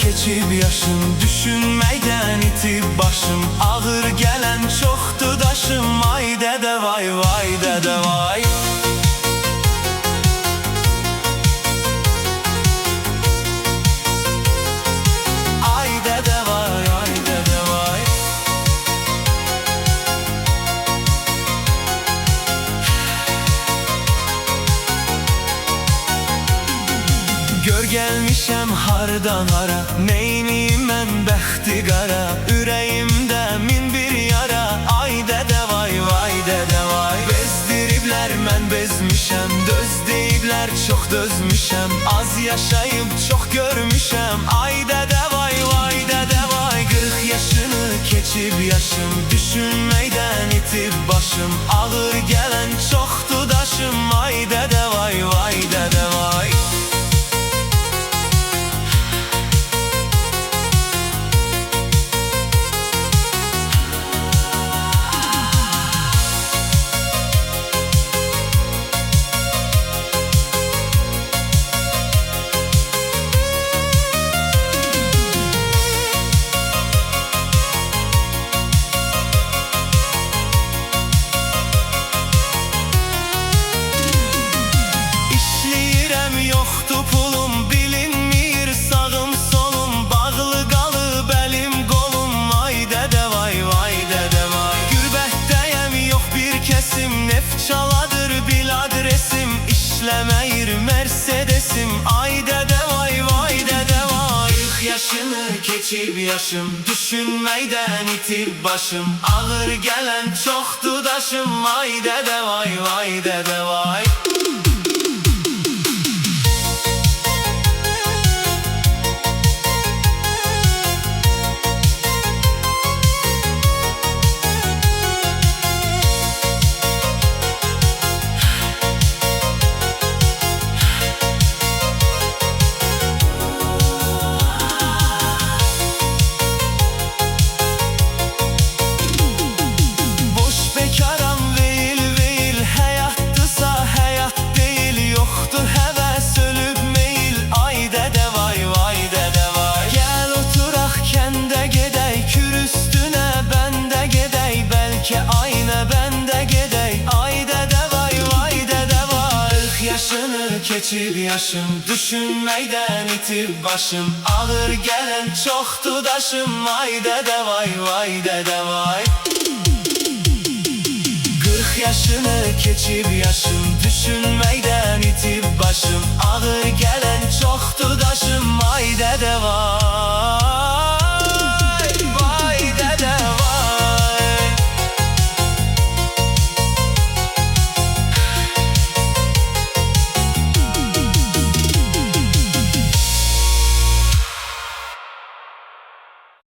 keçib yaşım, düşünməkdən itib başım. Ağır gələn çoxdu daşım, ay dədə vay, vay dədə vay. Ay dədə vay, ay dədə vay. Gör gəlmişəm hardan hara, neyniyim mən bəxti qara. Ürəyimdə min bir yara, ay dədə vay, vay dədə vay. Bezdiriblər, mən bezmişəm, döz deyiblər, çox dözmüşəm. Az yaşayıb çox görmüşəm, ay dədə vay, vay dədə vay. 40 yaşını keçib yaşım, düşünməkdən itib başım. Ağır gələn çoxdu daşım, ay dədə vay, vay dədə vay. Yoxdu pulum, bilinmir sağım solum. Bağlı qalıb əlim qolum, ay dədə vay, vay dədə vay. Gürbətdəyəm, yox bir kəsim, neft çaladır bil adresim. İşləməyir Mercedesim, ay dədə vay, vay dədə vay. 40 yaşını keçib yaşım, düşünməkdən itib başım. Ağır gələn çoxdu daşım, ay dədə vay, vay dədə vay. Aynı bende gedey, ay dədə vay, vay dədə vay. 40 yaşını keçib yaşım, düşünməkdən itib başım. Ağır gələn çoxdu daşım, ay dədə vay, vay dədə vay. 40 yaşını keçib yaşım, düşünməkdən itib başım. Ağır gələn çoxdu daşım, ay dədə vay.